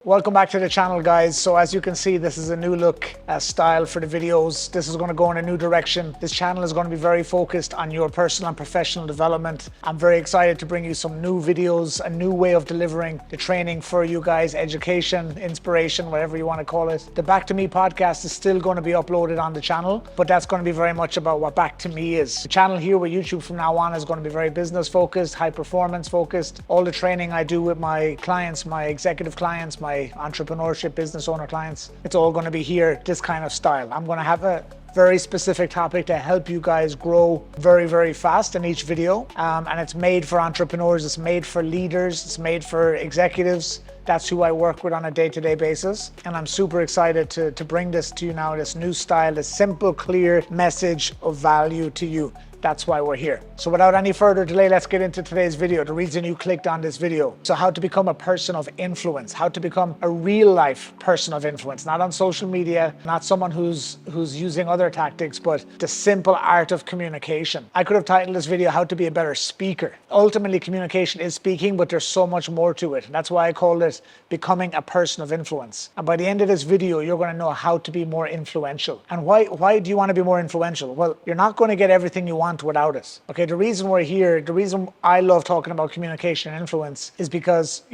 Welcome back to the channel, guys. So as you can see, this is a new look style for the videos. This is going to go in a new direction. This channel is going to be very focused on your personal and professional development. I'm very excited to bring you some new videos, a new way of delivering the training for you guys, education, inspiration, whatever you want to call it. The Back to Me podcast is still going to be uploaded on the channel, but that's going to be very much about what Back to Me is. The channel here with YouTube from now on is going to be very business focused, high performance focused. All the training I do with my clients, my executive clients, my entrepreneurship business owner clients, it's all going to be here, this kind of style. I'm going to have a very specific topic to help you guys grow very, very fast in each video. And it's made for entrepreneurs, it's made for leaders, it's made for executives. That's who I work with on a day-to-day basis. And I'm super excited to bring this to you now, this new style, this simple, clear message of value to you. That's why we're here. So without any further delay, let's get into today's video, the reason you clicked on this video. So how to become a person of influence, how to become a real life person of influence, not on social media, not someone who's using other tactics, but the simple art of communication. I could have titled this video, How to Be a Better Speaker. Ultimately, communication is speaking, but there's so much more to it. And that's why I called it Becoming a Person of Influence. And by the end of this video, you're going to know how to be more influential. And why do you want to be more influential? Well, you're not going to get everything you want without it. Okay, the reason we're here, the reason I love talking about communication and influence is because,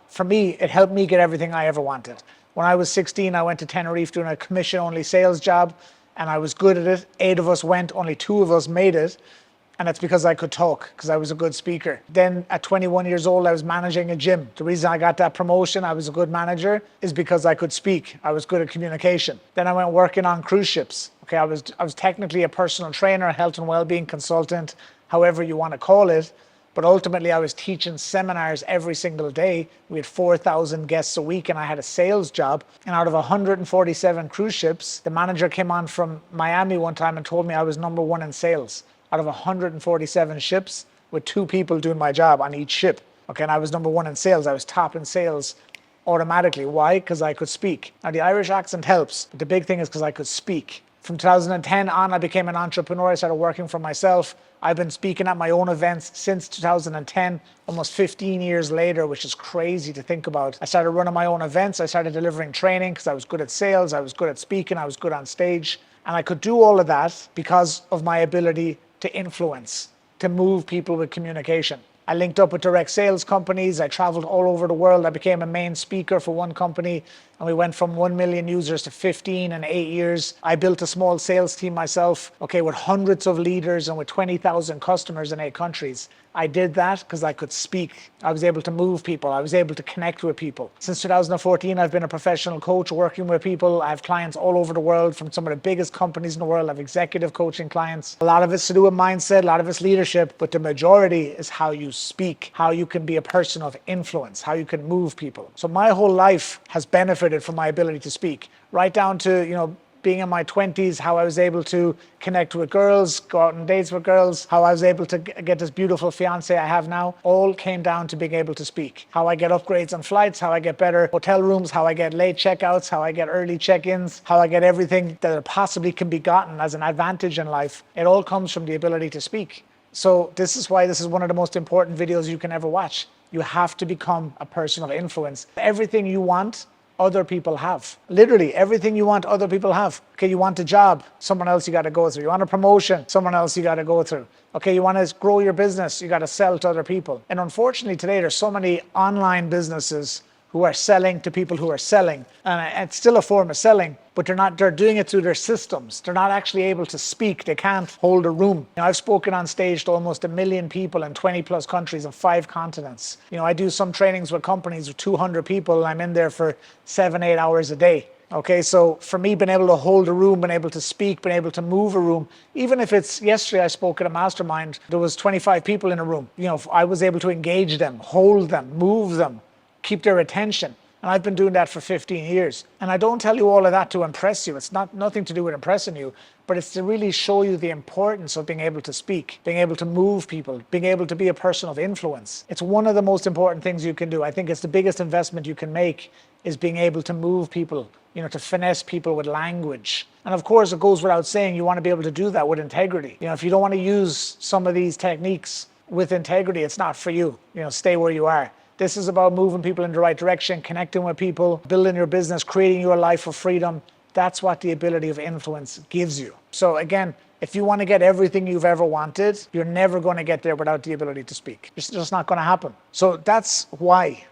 for me, it helped me get everything I ever wanted. When I was 16, I went to Tenerife doing a commission-only sales job, and I was good at it. 8 of us went, only 2 of us made it. And that's because I could talk, because I was a good speaker. Then at 21 years old, I was managing a gym. The reason I got that promotion, I was a good manager, is because I could speak. I was good at communication. Then I went working on cruise ships. Okay, I was technically a personal trainer, a health and well-being consultant, however you want to call it. But ultimately, I was teaching seminars every single day. We had 4,000 guests a week, and I had a sales job. And out of 147 cruise ships, the manager came on from Miami one time and told me I was #1 in sales. Out of 147 ships, with 2 people doing my job on each ship. Okay, and I was #1 in sales. I was top in sales automatically. Why? Because I could speak. Now, the Irish accent helps, but the big thing is because I could speak. From 2010 on, I became an entrepreneur. I started working for myself. I've been speaking at my own events since 2010, almost 15 years later, which is crazy to think about. I started running my own events. I started delivering training because I was good at sales. I was good at speaking. I was good on stage. And I could do all of that because of my ability to influence, to move people with communication. I linked up with direct sales companies. I traveled all over the world. I became a main speaker for one company, and we went from 1 million users to 15 in 8 years. I built a small sales team myself, okay, with hundreds of leaders and with 20,000 customers in 8 countries. I did that because I could speak. I was able to move people. I was able to connect with people. Since 2014, I've been a professional coach working with people. I have clients all over the world from some of the biggest companies in the world. I have executive coaching clients. A lot of it's to do with mindset, a lot of it's leadership, but the majority is how you speak, how you can be a person of influence, how you can move people. So my whole life has benefited from my ability to speak, right down to, being in my 20s, how I was able to connect with girls, go out on dates with girls, how I was able to get this beautiful fiance I have now, all came down to being able to speak. How I get upgrades on flights, how I get better hotel rooms, how I get late checkouts, how I get early check-ins, how I get everything that possibly can be gotten as an advantage in life. It all comes from the ability to speak. So this is why this is one of the most important videos you can ever watch. You have to become a person of influence. Everything you want, other people have. Literally everything you want, other people have. Okay, you want a job, someone else you got to go through. You want a promotion, someone else you got to go through. Okay, you want to grow your business, you got to sell to other people. And unfortunately today there's so many online businesses who are selling to people who are selling. And it's still a form of selling, but they're doing it through their systems. They're not actually able to speak. They can't hold a room. I've spoken on stage to almost 1 million people in 20 plus countries of 5 continents. I do some trainings with companies with 200 people, and I'm in there for 7-8 hours a day. Okay, so for me, being able to hold a room, being able to speak, being able to move a room, even if it's yesterday I spoke at a mastermind, there was 25 people in a room. I was able to engage them, hold them, move them, keep their attention. And I've been doing that for 15 years. And I don't tell you all of that to impress you. It's nothing to do with impressing you, but it's to really show you the importance of being able to speak, being able to move people, being able to be a person of influence. It's one of the most important things you can do. I think it's the biggest investment you can make is being able to move people, to finesse people with language. And of course, it goes without saying, you want to be able to do that with integrity. If you don't want to use some of these techniques with integrity, it's not for you. Stay where you are. This is about moving people in the right direction, connecting with people, building your business, creating your life of freedom. That's what the ability of influence gives you. So again, if you want to get everything you've ever wanted, you're never going to get there without the ability to speak. It's just not going to happen. So that's why.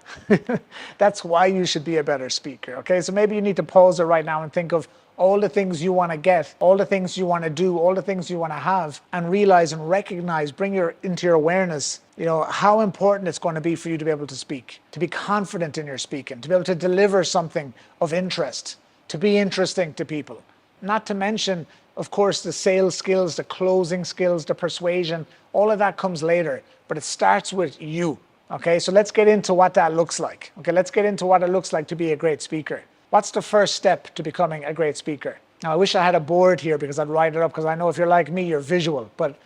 That's why you should be a better speaker. Okay, so maybe you need to pause it right now and think of all the things you want to get, all the things you want to do, all the things you want to have, and realize and recognize, bring into your awareness, how important it's going to be for you to be able to speak, to be confident in your speaking, to be able to deliver something of interest, to be interesting to people. Not to mention, of course, the sales skills, the closing skills, the persuasion, all of that comes later, but it starts with you. Okay, so let's get into what that looks like. Okay, let's get into what it looks like to be a great speaker. What's the first step to becoming a great speaker? Now, I wish I had a board here because I'd write it up, because I know if you're like me, you're visual, but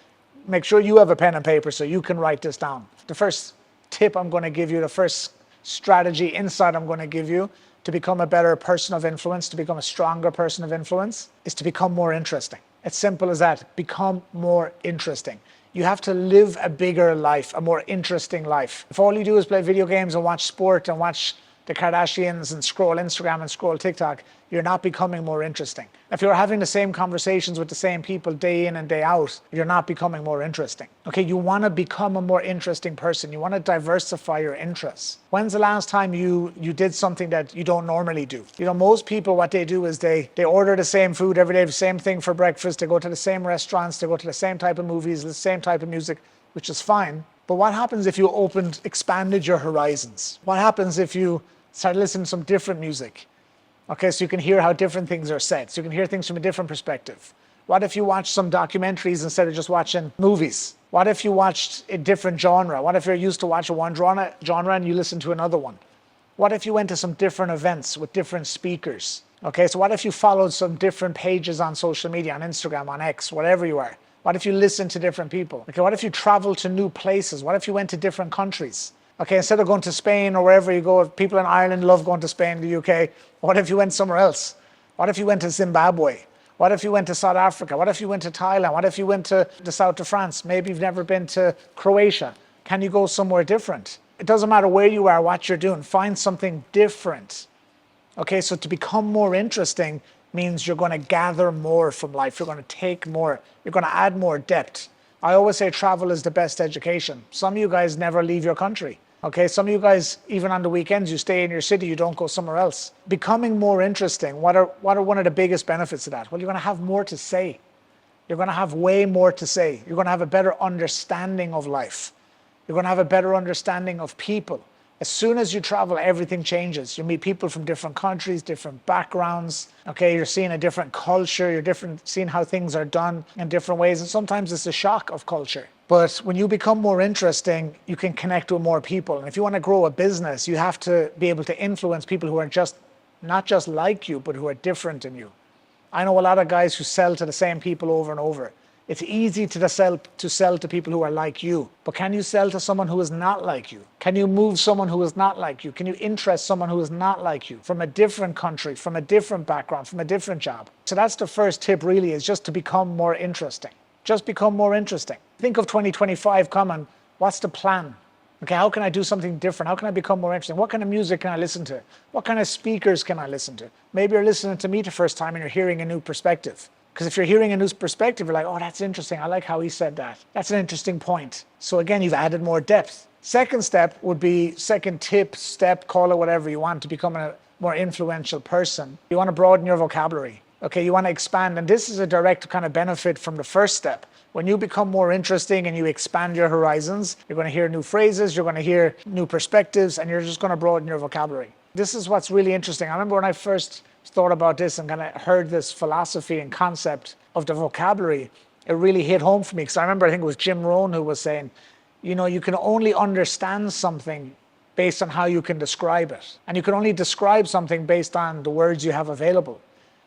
make sure you have a pen and paper so you can write this down. The first tip I'm going to give you, the first strategy, insight I'm going to give you to become a better person of influence, to become a stronger person of influence, is to become more interesting. It's simple as that. Become more interesting. You have to live a bigger life, a more interesting life. If all you do is play video games and watch sport and watch the Kardashians and scroll Instagram and scroll TikTok, you're not becoming more interesting. If you're having the same conversations with the same people day in and day out, you're not becoming more interesting. Okay, you want to become a more interesting person. You want to diversify your interests. When's the last time you did something that you don't normally do? Most people, what they do is they order the same food every day, the same thing for breakfast, they go to the same restaurants, they go to the same type of movies, the same type of music, which is fine. But what happens if you expanded your horizons? What happens if you start listening to some different music? Okay, so you can hear how different things are said. So you can hear things from a different perspective. What if you watch some documentaries instead of just watching movies? What if you watched a different genre? What if you're used to watching one genre and you listen to another one? What if you went to some different events with different speakers? Okay, so what if you followed some different pages on social media, on Instagram, on X, whatever you are? What if you listened to different people? Okay, what if you traveled to new places? What if you went to different countries? Okay, instead of going to Spain or wherever you go, people in Ireland love going to Spain, the UK. What if you went somewhere else? What if you went to Zimbabwe? What if you went to South Africa? What if you went to Thailand? What if you went to the south of France? Maybe you've never been to Croatia. Can you go somewhere different? It doesn't matter where you are, what you're doing. Find something different. Okay, so to become more interesting means you're going to gather more from life. You're going to take more. You're going to add more depth. I always say travel is the best education. Some of you guys never leave your country. Okay, some of you guys, even on the weekends, you stay in your city, you don't go somewhere else. Becoming more interesting, what are one of the biggest benefits of that? Well, you're going to have more to say. You're going to have way more to say. You're going to have a better understanding of life. You're going to have a better understanding of people. As soon as you travel, everything changes. You meet people from different countries, different backgrounds. Okay, you're seeing a different culture. You're seeing how things are done in different ways. And sometimes it's a shock of culture. But when you become more interesting, you can connect with more people. And if you want to grow a business, you have to be able to influence people who are not just like you, but who are different than you. I know a lot of guys who sell to the same people over and over. It's easy to sell to people who are like you, but can you sell to someone who is not like you? Can you move someone who is not like you? Can you interest someone who is not like you, from a different country, from a different background, from a different job? So that's the first tip, really, is just to become more interesting. Just become more interesting. Think of 2025 coming. What's the plan? Okay, how can I do something different? How can I become more interesting? What kind of music can I listen to? What kind of speakers can I listen to? Maybe you're listening to me the first time and you're hearing a new perspective. Because if you're hearing a new perspective, you're like, oh, that's interesting. I like how he said that. That's an interesting point. So again, you've added more depth. Second step would be, second tip, step, call it whatever you want, to become a more influential person. You want to broaden your vocabulary. Okay, you want to expand. And this is a direct kind of benefit from the first step. When you become more interesting and you expand your horizons, you're going to hear new phrases, you're going to hear new perspectives, and you're just going to broaden your vocabulary. This is what's really interesting. I remember when I first thought about this and kind of heard this philosophy and concept of the vocabulary, it really hit home for me. Because I remember, I think it was Jim Rohn who was saying, you can only understand something based on how you can describe it. And you can only describe something based on the words you have available.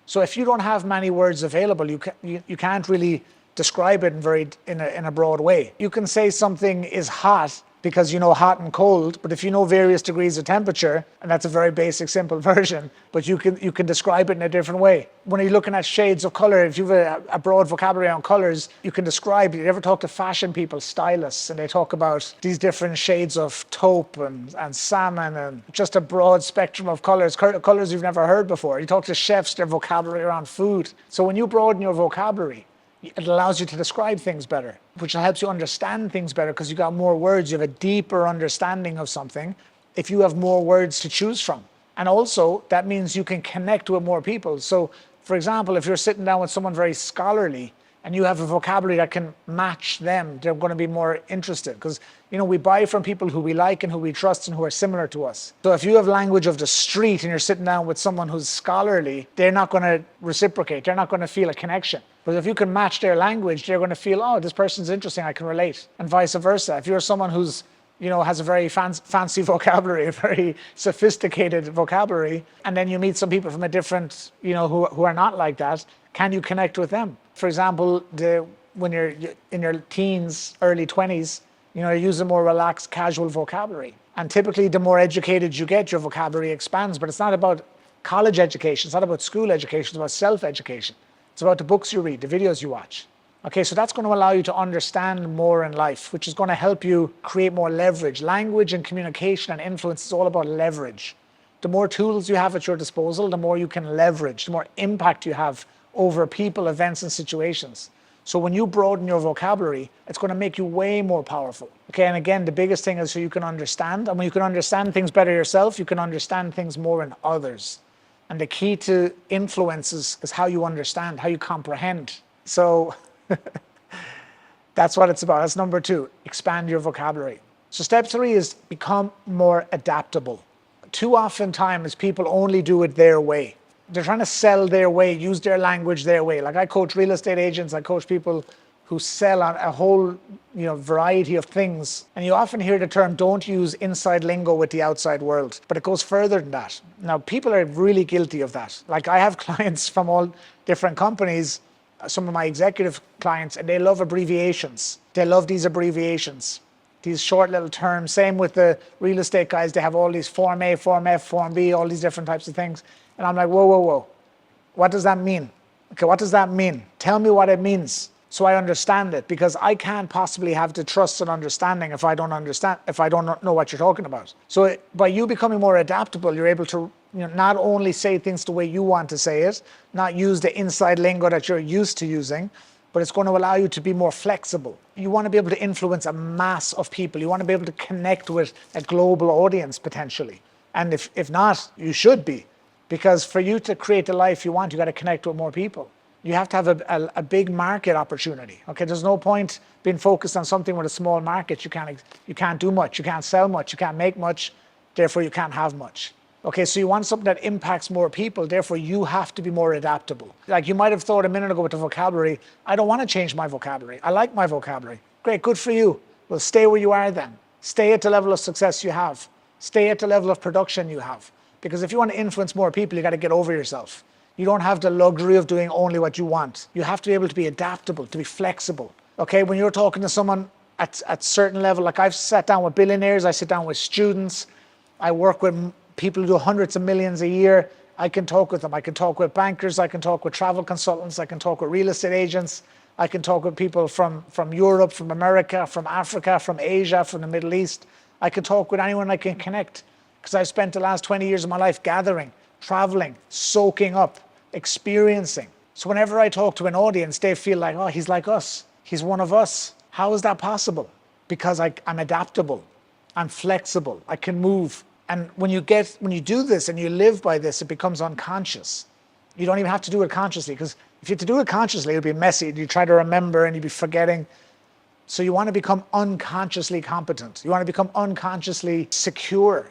So if you don't have many words available, you can't really describe it in a broad way. You can say something is hot, because you know hot and cold, but if you know various degrees of temperature, and that's a very basic, simple version, but you can describe it in a different way. When you're looking at shades of color, if you have a broad vocabulary on colors, you can describe. You ever talk to fashion people, stylists, and they talk about these different shades of taupe and salmon and just a broad spectrum of colors you've never heard before. You talk to chefs, their vocabulary around food. So when you broaden your vocabulary, it allows you to describe things better, which helps you understand things better because you got more words. You have a deeper understanding of something if you have more words to choose from. And also, that means you can connect with more people. So, for example, if you're sitting down with someone very scholarly and you have a vocabulary that can match them, they're going to be more interested because, you know, we buy from people who we like and who we trust and who are similar to us. So if you have language of the street and you're sitting down with someone who's scholarly, they're not going to reciprocate. They're not going to feel a connection. But if you can match their language, they're going to feel, oh, this person's interesting, I can relate. And vice versa. If you're someone who's, you know, has a very fancy vocabulary, a very sophisticated vocabulary, and then you meet some people from a different, you know, who are not like that, can you connect with them? For example, when you're in your teens, early 20s, you know, you use a more relaxed, casual vocabulary. And typically, the more educated you get, your vocabulary expands. But it's not about college education. It's not about school education. It's about self-education. It's about the books you read, the videos you watch. Okay, so that's going to allow you to understand more in life, which is going to help you create more leverage. Language and communication and influence is all about leverage. The more tools you have at your disposal, the more you can leverage, the more impact you have over people, events, and situations. So when you broaden your vocabulary, it's going to make you way more powerful. Okay, and again, the biggest thing is so you can understand. And when you can understand things better yourself, you can understand things more in others. And the key to influence is how you understand, how you comprehend. So that's what it's about. That's number 2, expand your vocabulary. So step 3 is become more adaptable. Too often times people only do it their way. They're trying to sell their way, use their language their way. Like I coach real estate agents, I coach people who sell on a whole, you know, variety of things. And you often hear the term, don't use inside lingo with the outside world, but it goes further than that. Now, people are really guilty of that. Like I have clients from all different companies, some of my executive clients, and they love abbreviations. They love these abbreviations, these short little terms. Same with the real estate guys, they have all these Form A, Form F, Form B, all these different types of things. And I'm like, whoa, whoa, whoa. What does that mean? Okay, what does that mean? Tell me what it means so I understand it, because I can't possibly have the trust and understanding if I don't understand, if I don't know what you're talking about. So by you becoming more adaptable, you're able to, you know, not only say things the way you want to say it, not use the inside lingo that you're used to using, but it's going to allow you to be more flexible. You want to be able to influence a mass of people. You want to be able to connect with a global audience potentially. And if not, you should be. Because for you to create the life you want, you got to connect with more people. You have to have a big market opportunity. Okay, there's no point being focused on something with a small market. You can't do much. You can't sell much. You can't make much. Therefore, you can't have much. Okay, so you want something that impacts more people. Therefore, you have to be more adaptable. Like you might have thought a minute ago with the vocabulary, I don't want to change my vocabulary. I like my vocabulary. Great, good for you. Well, stay where you are then. Stay at the level of success you have. Stay at the level of production you have. Because if you want to influence more people, you got to get over yourself. You don't have the luxury of doing only what you want. You have to be able to be adaptable, to be flexible. Okay, when you're talking to someone at certain level, like I've sat down with billionaires, I sit down with students, I work with people who do hundreds of millions a year. I can talk with them. I can talk with bankers. I can talk with travel consultants. I can talk with real estate agents. I can talk with people from Europe, from America, from Africa, from Asia, from the Middle East. I can talk with anyone I can connect. Because I've spent the last 20 years of my life gathering, traveling, soaking up, experiencing. So whenever I talk to an audience, they feel like, oh, he's like us. He's one of us. How is that possible? Because I'm adaptable. I'm flexible. I can move. And when you do this and you live by this, it becomes unconscious. You don't even have to do it consciously, because if you had to do it consciously, it would be messy. You try to remember and you'd be forgetting. So you want to become unconsciously competent. You want to become unconsciously secure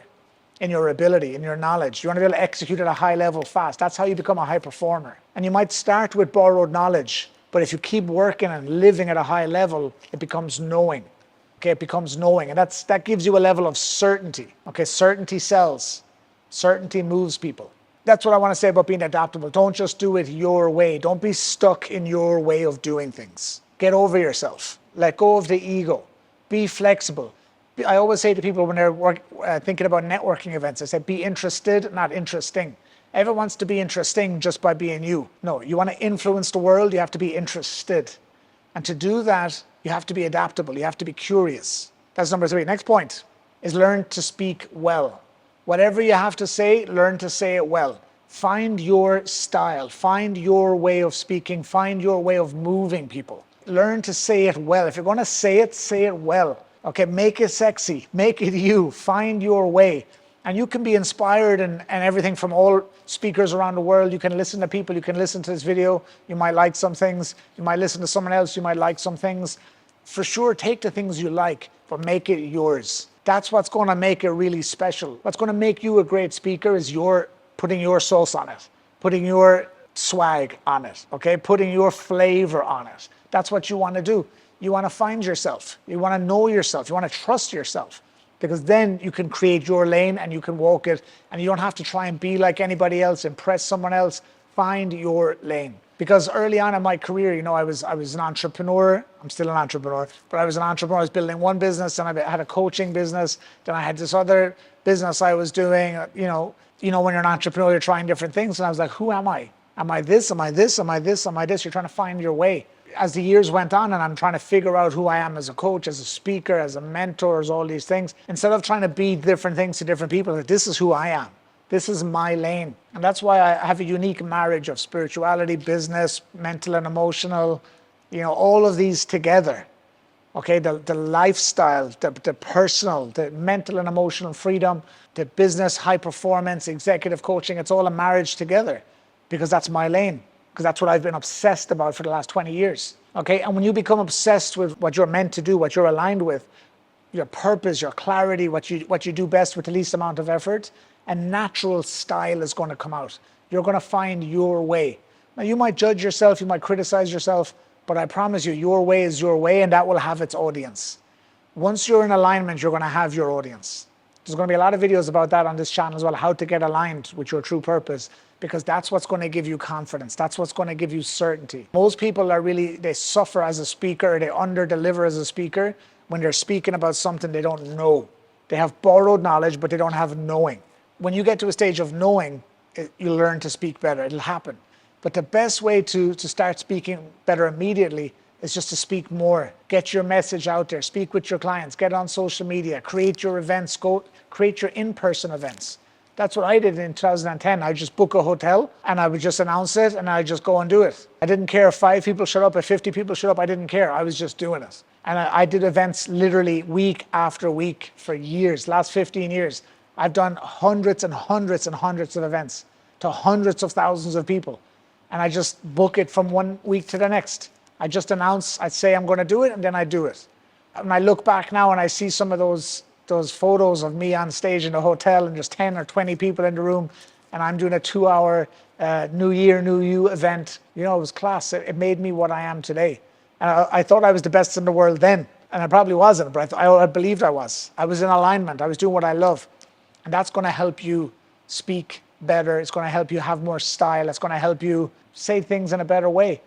in your ability, in your knowledge. You want to be able to execute at a high level fast. That's how you become a high performer. And you might start with borrowed knowledge, but if you keep working and living at a high level, it becomes knowing. Okay, it becomes knowing. And that gives you a level of certainty. Okay, certainty sells. Certainty moves people. That's what I want to say about being adaptable. Don't just do it your way. Don't be stuck in your way of doing things. Get over yourself. Let go of the ego. Be flexible. I always say to people when they're thinking about networking events, I say, be interested, not interesting. Everyone wants to be interesting just by being you. No, you want to influence the world, you have to be interested. And to do that, you have to be adaptable. You have to be curious. That's number 3. Next point is learn to speak well. Whatever you have to say, learn to say it well. Find your style. Find your way of speaking. Find your way of moving people. Learn to say it well. If you're going to say it well. Okay, make it sexy. Make it you. Find your way. And you can be inspired and everything from all speakers around the world. You can listen to people. You can listen to this video. You might like some things. You might listen to someone else. You might like some things. For sure, take the things you like, but make it yours. That's what's going to make it really special. What's going to make you a great speaker is putting your sauce on it, putting your swag on it, okay? Putting your flavor on it. That's what you want to do. You want to find yourself. You want to know yourself. You want to trust yourself. Because then you can create your lane and you can walk it, and you don't have to try and be like anybody else, impress someone else. Find your lane. Because early on in my career, you know, I was an entrepreneur. I'm still an entrepreneur, but I was an entrepreneur. I was building one business, and I had a coaching business. Then I had this other business I was doing. You know, when you're an entrepreneur, you're trying different things. And I was like, who am I? Am I this? Am I this? Am I this? Am I this? You're trying to find your way. As the years went on and I'm trying to figure out who I am as a coach, as a speaker, as a mentor, as all these things, instead of trying to be different things to different people, like, this is who I am. This is my lane. And that's why I have a unique marriage of spirituality, business, mental and emotional, you know, all of these together. Okay, the lifestyle, the personal, the mental and emotional freedom, the business, high performance, executive coaching, it's all a marriage together because that's my lane. Because that's what I've been obsessed about for the last 20 years. Okay, and when you become obsessed with what you're meant to do, what you're aligned with, your purpose, your clarity, what you do best with the least amount of effort, a natural style is going to come out. You're going to find your way. Now you might judge yourself, you might criticize yourself, but I promise you, your way is your way, and that will have its audience. Once you're in alignment, you're going to have your audience. There's going to be a lot of videos about that on this channel as well, how to get aligned with your true purpose, because that's what's going to give you confidence. That's what's going to give you certainty. Most people they suffer as a speaker, or they under-deliver as a speaker when they're speaking about something they don't know. They have borrowed knowledge, but they don't have knowing. When you get to a stage of knowing, you learn to speak better. It'll happen. But the best way to start speaking better immediately is just to speak more. Get your message out there. Speak with your clients. Get on social media. Create your events. Create your in-person events. That's what I did in 2010. I just book a hotel and I would just announce it and I just go and do it. I didn't care if 5 people showed up, if 50 people showed up. I didn't care. I was just doing it. And I did events literally week after week for years, last 15 years. I've done hundreds and hundreds and hundreds of events to hundreds of thousands of people. And I just book it from one week to the next. I just announce, I say I'm going to do it, and then I do it. And I look back now and I see some of those photos of me on stage in a hotel and just 10 or 20 people in the room, and I'm doing a 2-hour New Year, New You event. You know, it was class. It made me what I am today. And I thought I was the best in the world then, and I probably wasn't, but I believed I was. I was in alignment. I was doing what I love. And that's going to help you speak better. It's going to help you have more style. It's going to help you say things in a better way.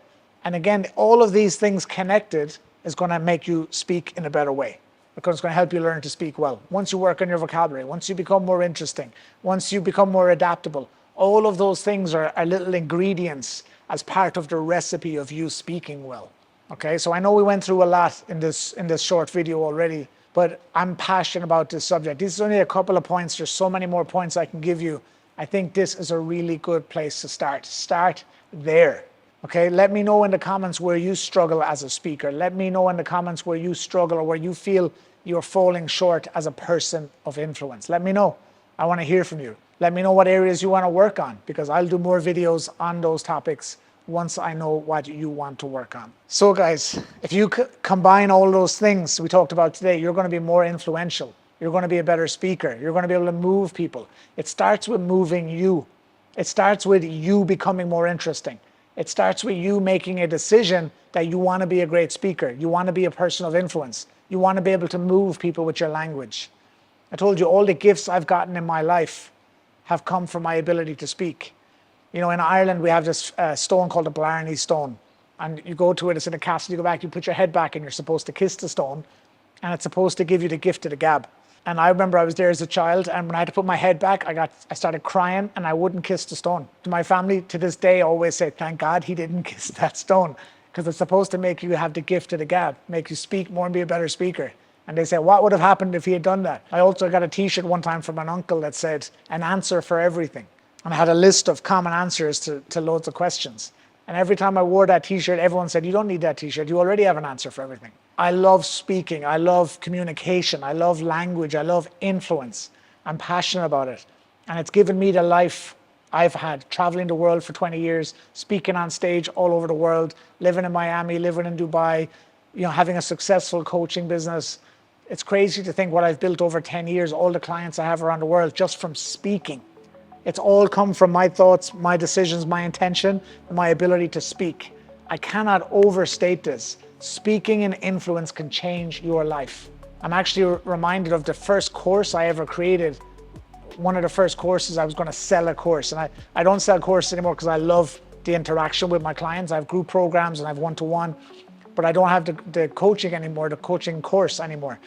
And again, all of these things connected is going to make you speak in a better way, because it's going to help you learn to speak well. Once you work on your vocabulary, once you become more interesting, once you become more adaptable, all of those things are little ingredients as part of the recipe of you speaking well. Okay, so I know we went through a lot in this short video already, but I'm passionate about this subject. This is only a couple of points. There's so many more points I can give you. I think this is a really good place to start. Start there. Okay, let me know in the comments where you struggle as a speaker. Let me know in the comments where you struggle or where you feel you're falling short as a person of influence. Let me know. I want to hear from you. Let me know what areas you want to work on, because I'll do more videos on those topics once I know what you want to work on. So guys, if you combine all those things we talked about today, you're going to be more influential. You're going to be a better speaker. You're going to be able to move people. It starts with moving you. It starts with you becoming more interesting. It starts with you making a decision that you want to be a great speaker. You want to be a person of influence. You want to be able to move people with your language. I told you all the gifts I've gotten in my life have come from my ability to speak. You know, in Ireland, we have this stone called the Blarney Stone. And you go to it, it's in a castle, you go back, you put your head back and you're supposed to kiss the stone. and it's supposed to give you the gift of the gab. And I remember I was there as a child, and when I had to put my head back, I started crying, and I wouldn't kiss the stone. My family to this day always say, thank God he didn't kiss that stone, because it's supposed to make you have the gift of the gab, make you speak more and be a better speaker. And they say, what would have happened if he had done that? I also got a t-shirt one time from an uncle that said, an answer for everything. And I had a list of common answers to loads of questions. And every time I wore that t-shirt, everyone said, you don't need that t-shirt, you already have an answer for everything. I love speaking, I love communication, I love language, I love influence. I'm passionate about it. And it's given me the life I've had, traveling the world for 20 years, speaking on stage all over the world, living in Miami, living in Dubai, having a successful coaching business. It's crazy to think what I've built over 10 years, all the clients I have around the world, just from speaking. It's all come from my thoughts, my decisions, my intention, and my ability to speak. I cannot overstate this. Speaking and influence can change your life. I'm actually reminded of the first course I ever created. One of the first courses, I was going to sell a course, and I don't sell courses anymore because I love the interaction with my clients. I have group programs and I have one-to-one, but I don't have the coaching anymore, the coaching course anymore.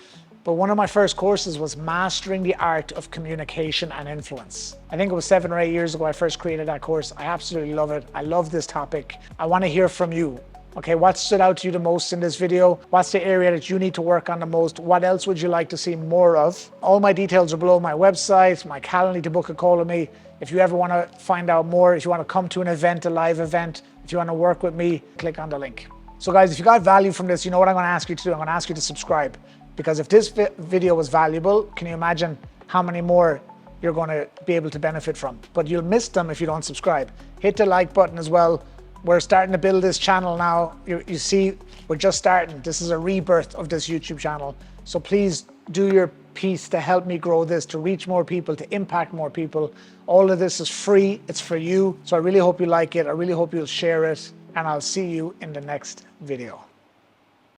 But one of my first courses was Mastering the Art of Communication and Influence. I think it was 7 or 8 years ago I first created that course. I absolutely love it. I love this topic. I want to hear from you. Okay, what stood out to you the most in this video? What's the area that you need to work on the most? What else would you like to see more of? All my details are below my website, my calendar to book a call with me. If you ever want to find out more, if you want to come to an event, a live event, if you want to work with me, click on the link. So guys, if you got value from this, you know what I'm going to ask you to do? I'm going to ask you to subscribe. Because if this video was valuable, can you imagine how many more you're going to be able to benefit from? But you'll miss them if you don't subscribe. Hit the like button as well. We're starting to build this channel now. You see, we're just starting. This is a rebirth of this YouTube channel. So please do your piece to help me grow this, to reach more people, to impact more people. All of this is free. It's for you. So I really hope you like it. I really hope you'll share it. And I'll see you in the next video.